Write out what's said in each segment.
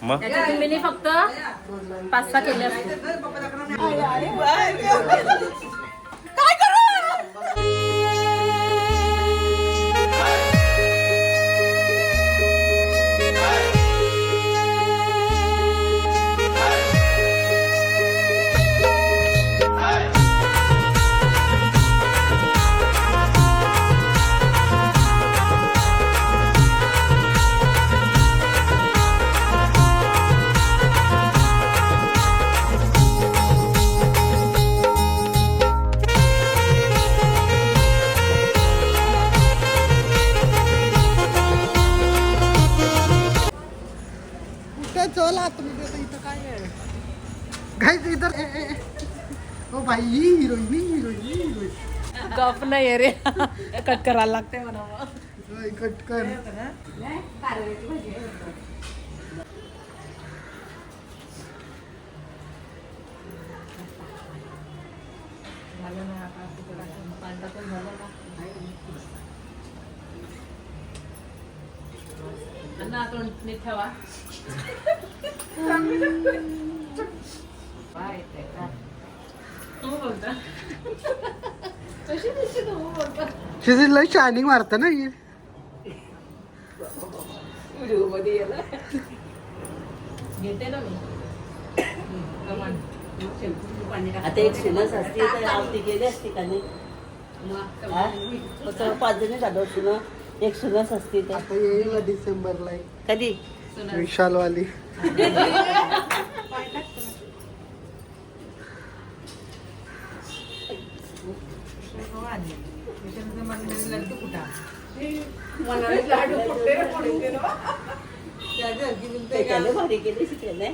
मग मी फक्त 5-6 केले असते. चला तुम्ही इथं काय आहे गाइस इधर ओ भाई हिरोईन गप नाही रे, कट करायला लागते म्हणा. कट कर. नीट ठेवा. लय शायनिंग मारत ना हे. घेते ना मी. आता एक सुनस असती तर आवती गेली असती का नाही? 5 जणी झालो सुन, एक सुनस असती तर. आता येईल ना डिसेंबरला कधी विशालवाली. भारी केली शिकले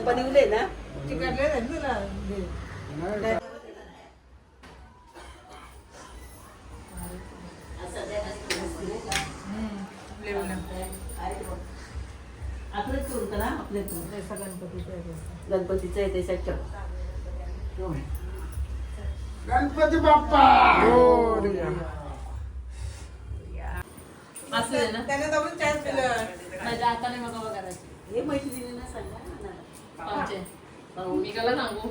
बनवले ना. आपलेच उरतं ना, आपलेच गणपतीचं येते सच्च. गणपती बाप्पा असं आहे ना. माझ्या हाताने मग करायचं. हे मैत्रिणींना सांगा आमचे मी कला सांगू.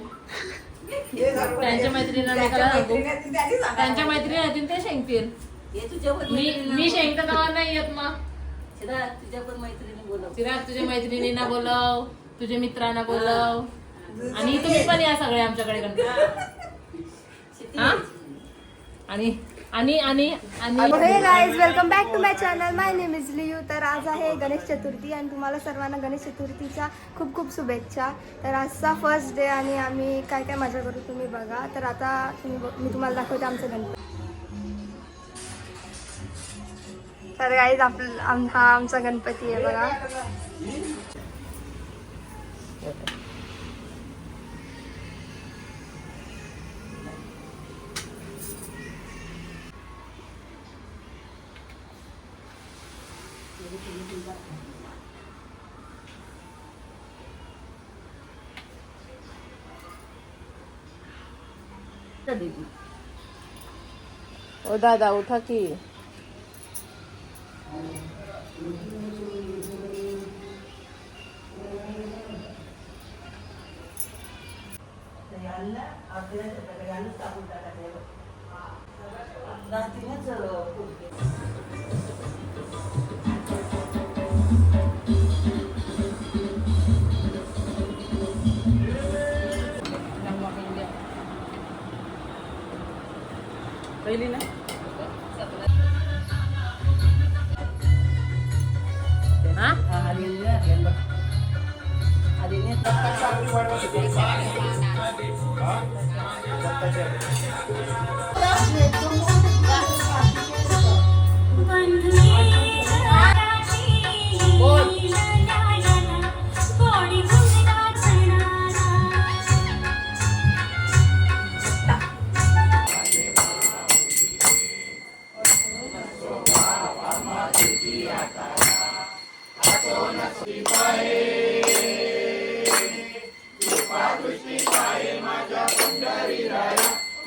त्यांच्या मैत्रिणींना मी कला सांगू. त्यांच्या मैत्रिणी येतील ते शेंगतील. हे तुझ्या मी शेंगता तेव्हा नाही येत. मग तुझ्या पण मैत्रिणी बोलव. चिराग तुझ्या मैत्रिणींना बोलव, तुझ्या मित्रांना बोलव, आणि तुम्ही पण या सगळे आमच्याकडे हा. आणि आणि आणि आणि hey guys, welcome back to my channel. My name is Liu. तर आज आहे गणेश चतुर्थी आणि तुम्हाला सर्वांना गणेश चतुर्थीच्या खूप खूप शुभेच्छा. तर आजचा फर्स्ट डे आणि आम्ही काय काय मजा करू तुम्ही बघा. तर आता मी तुम्हाला दाखवते आमचं गणपती. तर गाईज हा आमचा गणपती आहे बघा. ओ दादा उठा की. पहिली ना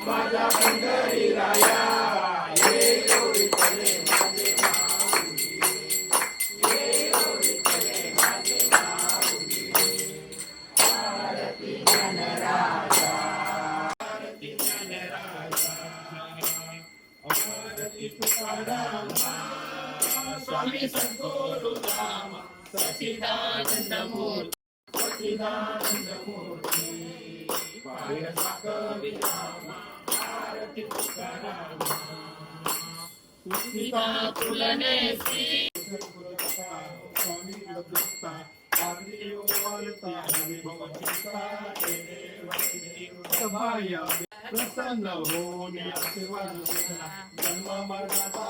माझा पंढरी राया प्रसन्न होऊन आशीर्वाद जन्म मरणाचा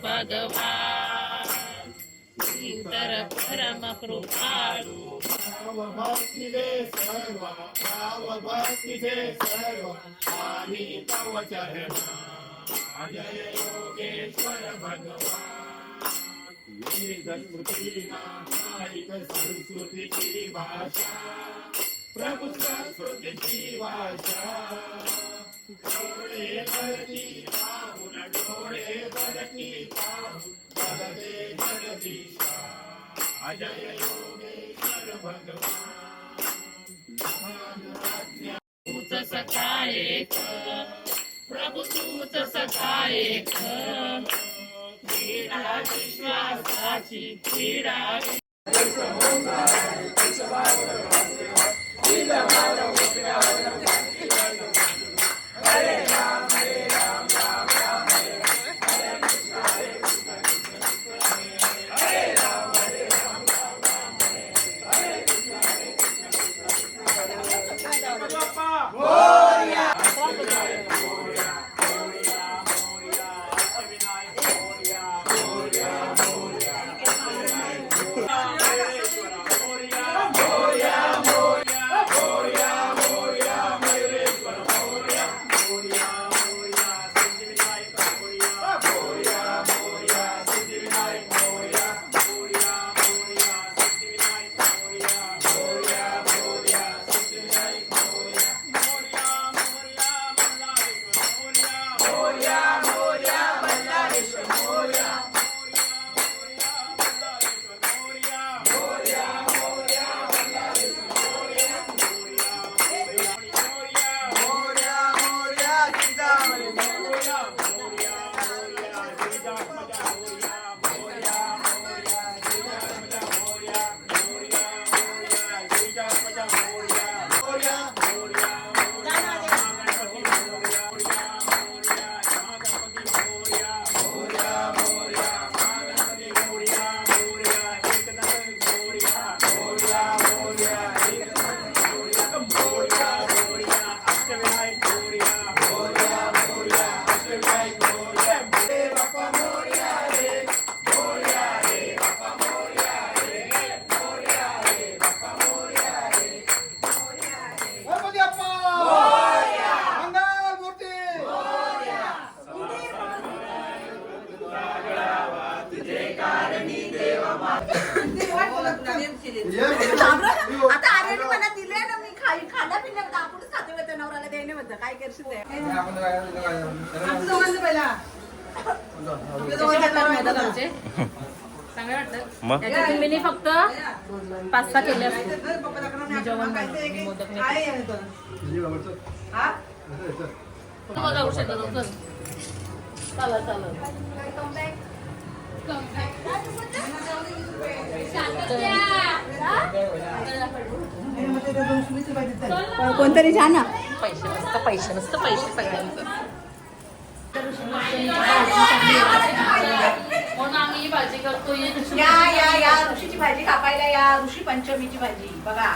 भगवान इतर परम कृपाळू भक्ती दे सर्व भाव भक्ती दे सर्व आम्ही तव चरण जय योगेश्वर भगवान वेद स्मृती नामायिक संस्कृतीची भाषा प्रभु संस्कृतीची भाषा डोळे भरती पाहून डोळे भरती पाहून जगदे जगदीशा जय योगेश्वर भगवान तूच सखा एक प्रभु तूच सखा एक क्रीडा विश्वासाची क्रीडा आता आर्यने मला दिले ना मी खाण्या पिण्यात आपणच खाते होतं नवऱ्याला द्यायने होतं काय करशील ते आमचं दोघांचं पहिला चांगलं वाटतं त्याच्यातून मी फक्त 5-6 केले असते मोदक जाऊ शकत चालेल कोणतरी जा ना पैसे सगळ्यांचं म्हणून आम्ही भाजी करतो या ऋषीची भाजी कापायला या ऋषी पंचमीची भाजी बघा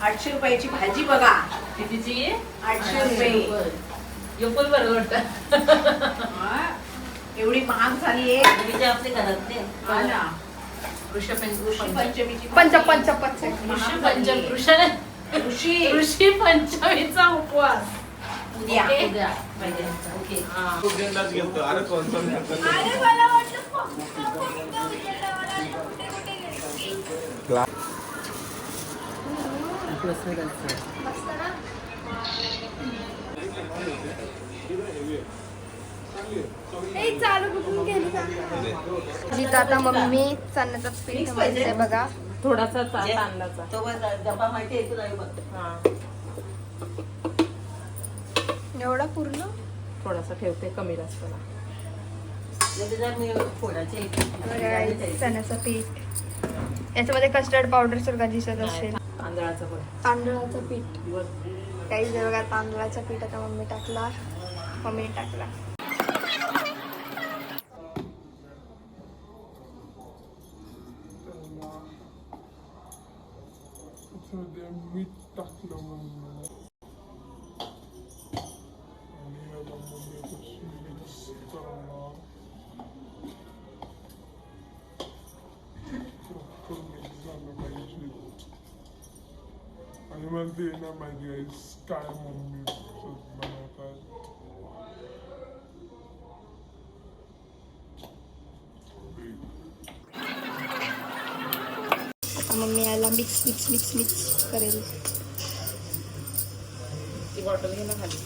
800 रुपयाची भाजी बघा कितीची 800 रुपये पण बरं वाटतं एवढी महाग झाली आहे आपल्या घरातले ना ऋषी पंचमीची ऋषी पंचमीचा उपवास उद्या ओके चालू कुठून गेली जिथं आता मम्मी चण्याचं पीठ म्हणते बघा. थोडासा तांदळाचा. तो बघ, डबा माहिती आहे तुला हे बघ. हा एवढा पूर्ण थोडासा ठेवते कमी रसपणा. म्हणजे जर मी फोडाचे चण्याचं पीठ, याच्यामध्ये कस्टर्ड पावडर सुद्धा दिसत असेल. तांदळाचं पण. तांदळाचं पीठ काही जे बघा, तांदळाचं पीठ आता मम्मीने टाकला. मीठ टाकलं म्हणून आणि याला मम्मी कशी मिक्स करणार. प्रॉपर मिक्स झालं पाहिजे. आणि मला ते ना माहिती आहे काय मम्मी बनवतात. आता मम्मी याला मिक्स करेल. ती बॉटल घे ना खाली.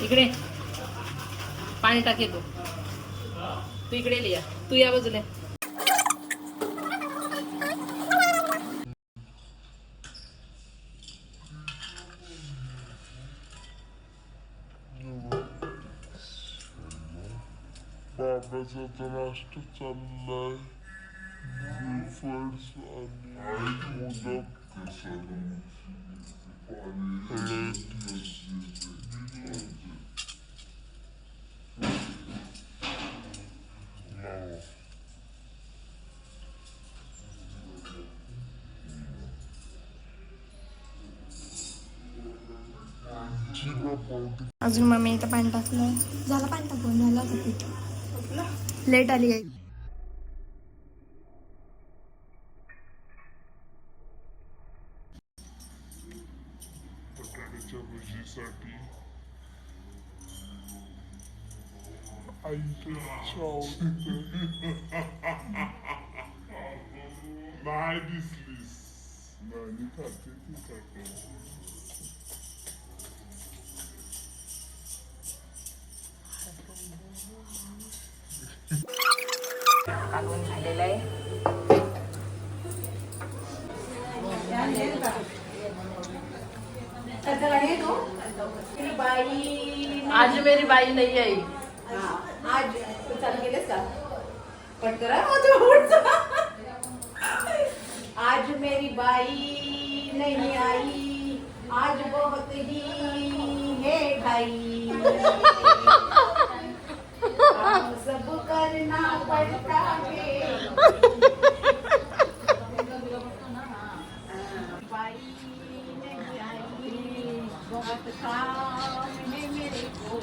इकडे पाणी टाके तू इकडे लिया. तू या बाजूला. बाबाचा तर नाश्ता चाललाय. वेफर्स आणि मोदक अजून मम्मी इथं पाणी टाकलं. झालं पाणी टाकून, झालं आता पीठ. लेट आली आहे. बटाट्याच्या भजीसाठी आईच्या आवडीचं नाही दिसलीस. नाही खाते ती खाते. काढून झालेला आहे. आज मेरी बाई नाही आई. आज तू चालू केलेस का? कट करा पुढचा. आज मेरी बाई नहीं आई, आज बहुत ही है ढाई. काम सब करना पड़ता है. बाई नहीं आई, बहुत काम है मेरे को.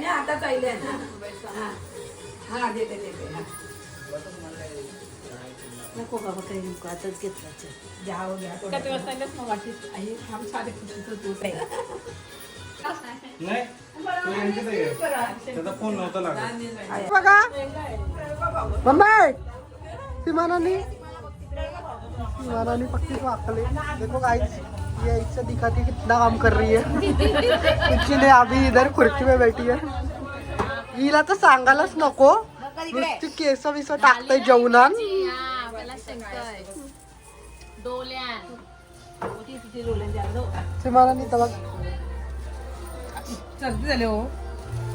आताच आईले हा देते नको बाबा काही नको, आताच घेतला. घ्या किती वाजता आल्यास मग वाटीत? आई थांब साडे नाही तो यांचीच आहे. त्याचा फोन नव्हता लागला. बघा मम्मी सीमानानी पक्की को अकले देखो गाइस ये इससे दिखाती कितना काम कर रही है कुछ ने अभी इधर खुर्ची में बैठी है हिला तर सांगायलाच नको नुसती केस विस टाकतय जेवणात मला शंकर डोल्यान सीमानानी तर बघ सर्दी झाली हो.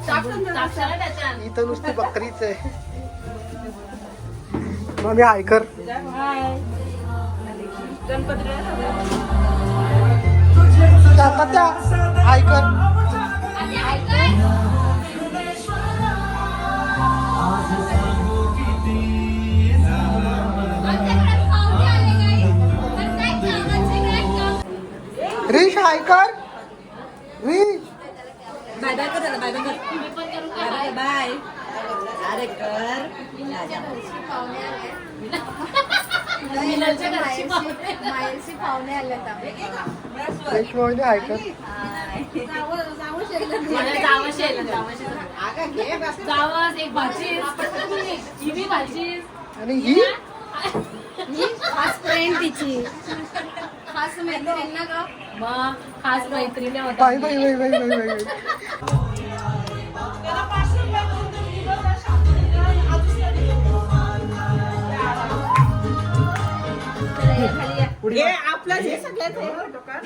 टाकशाला त्याच्यात इथं नुसती बकरीच आहे मग मी हाय कर आता त्या हाय कर रिश हाय कर रिश बाय बाय कर त्याला, बाय बाय कर. Bye bye. अरे कर. मिलनच्या घरची पाहुणे. माहेरची पाहुणे आले रिश मोहिनी हाय कर मला जावंच यायला, जावंच यायला. अगं घे बस. जावंच, एक भाजी ही बी भाजी आणि ही खास फ्रेंड तिची खास मैत्रीण ना ग मग खास मैत्रिणी होता. Bye bye bye bye bye bye हे आपलं हे सगळ्यात हे होतं का?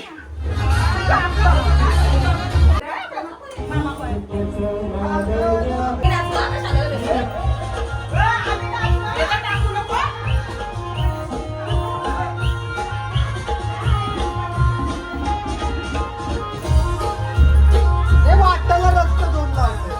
हे वाटायला रस्ता दोन लावते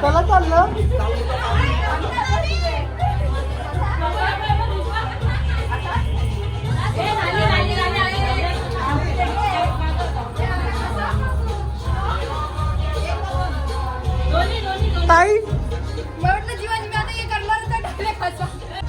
चला चाललं. ताई म्हटलं जीवानी मी आता हे करणार होतं डायरेक्ट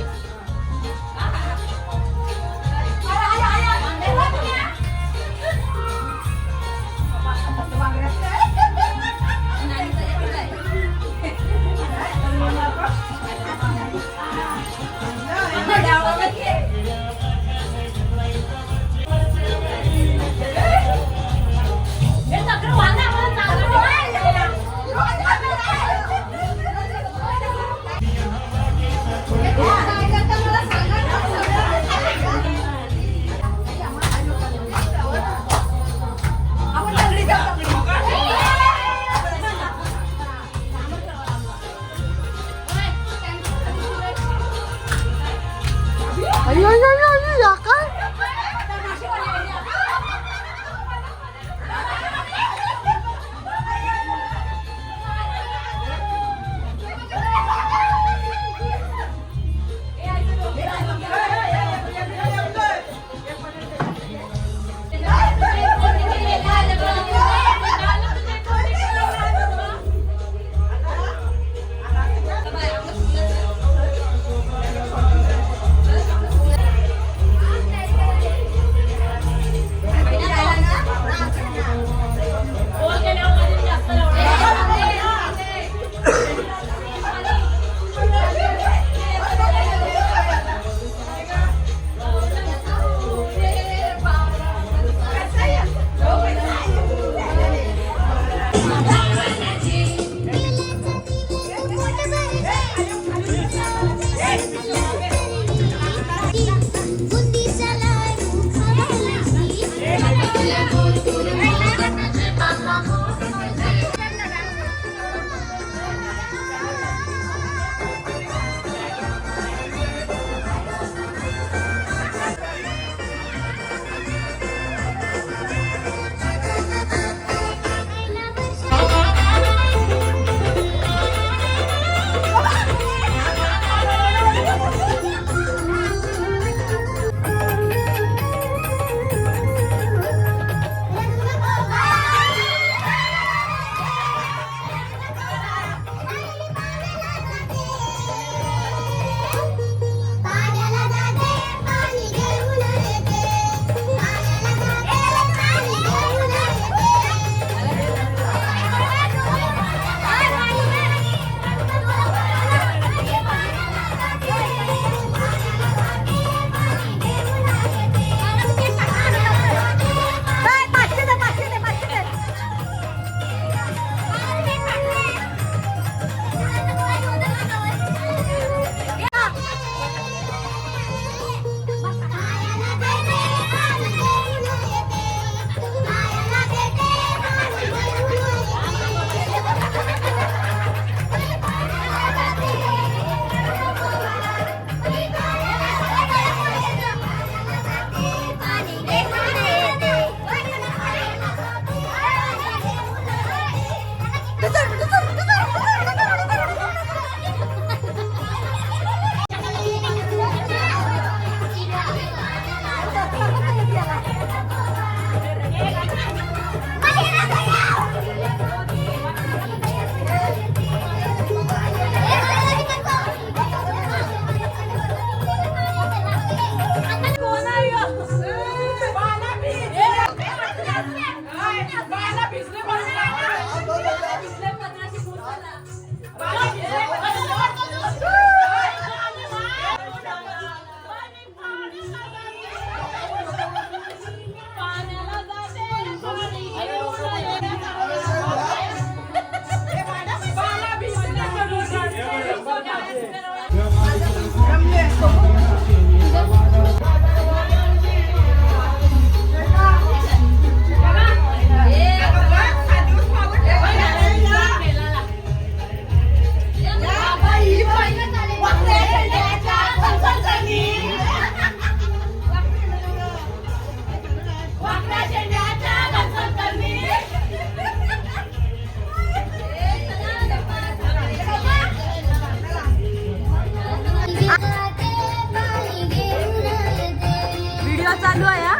व्हिडिओ चालू आहे हा.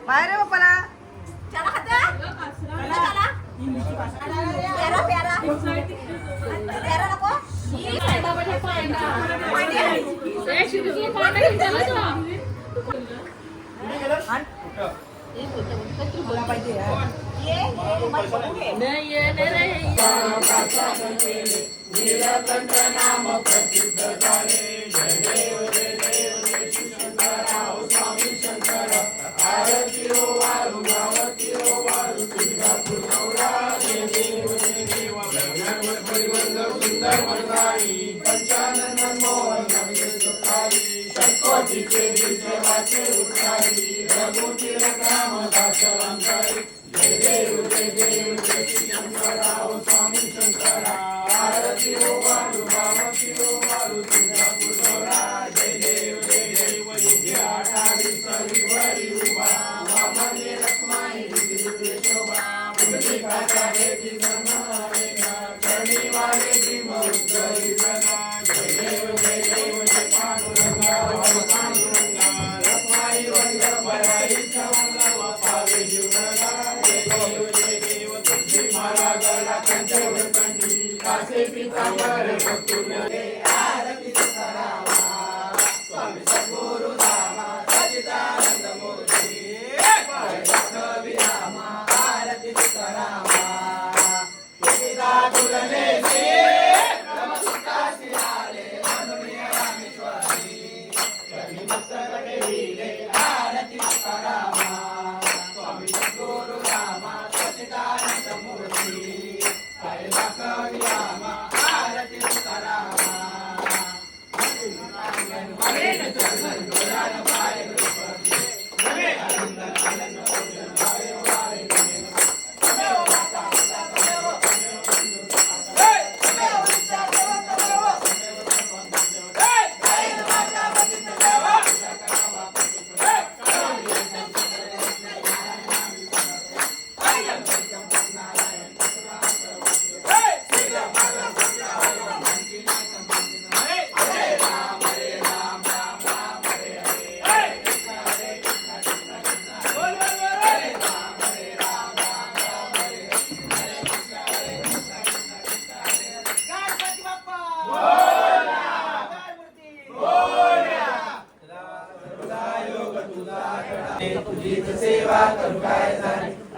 बाहेर आहे पप्पाला.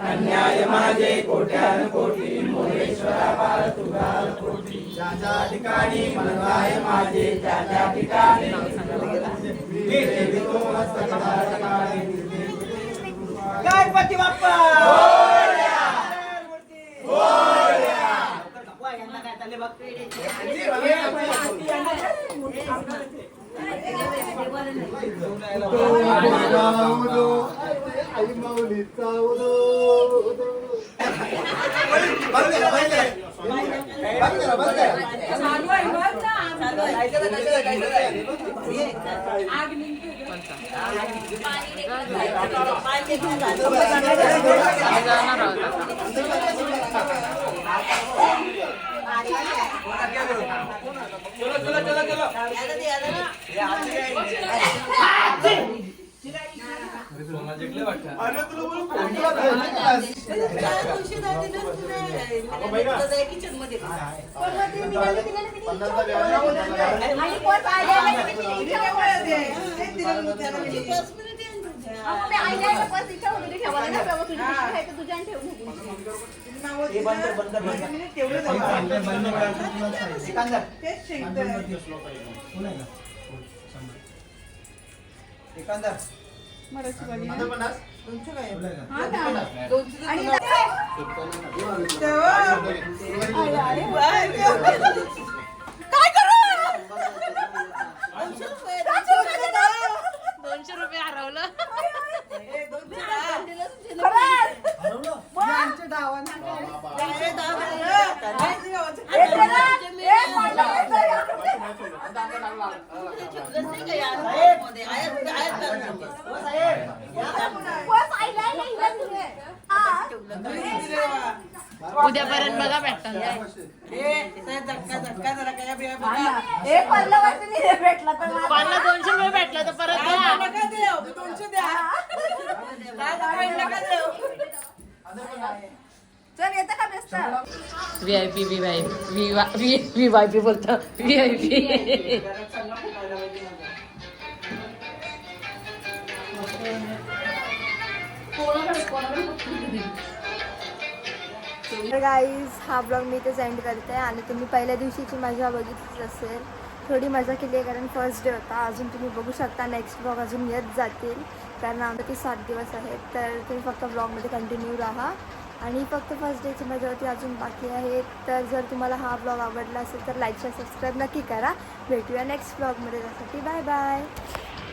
अन्याय माझे कोट्यान कोटी मोरेश्वरा पार तुझा कोटी ज्या ज्या ठिकाणी मनवाय माझे त्या त्या ठिकाणी गणपती बाप्पा किचन मध्ये आणि पर्स आयडिया पर्स तिच्या वगैरे ठेवायला ना बाबा तुझी पिशवी आहे तर तुझ्या ठेवून ₹200 हरवलं. यांच्या डावाने उद्यापर्यंत बघा भेटतात भेटला तर पानला ₹200 भेटला तर परत चल येतं का बेस्ट VIP VIP बोलतो VIP. तर गाईज हा ब्लॉग मी इथेच एंड करते आणि तुम्ही पहिल्या दिवशीची मजा बघितलीच असेल. थोडी मजा केली आहे कारण फर्स्ट डे होता. अजून तुम्ही बघू शकता नेक्स्ट ब्लॉग अजून येत जातील कारण आमचे ते 7 दिवस आहेत. तर तुम्ही फक्त ब्लॉगमध्ये कंटिन्यू राहा आणि फक्त फर्स्ट डेची मजा होती अजून बाकी आहे. तर जर तुम्हाला हा ब्लॉग आवडला असेल तर लाईक शेअर सबस्क्राईब नक्की करा. भेटूया नेक्स्ट ब्लॉगमध्ये. त्यासाठी बाय बाय.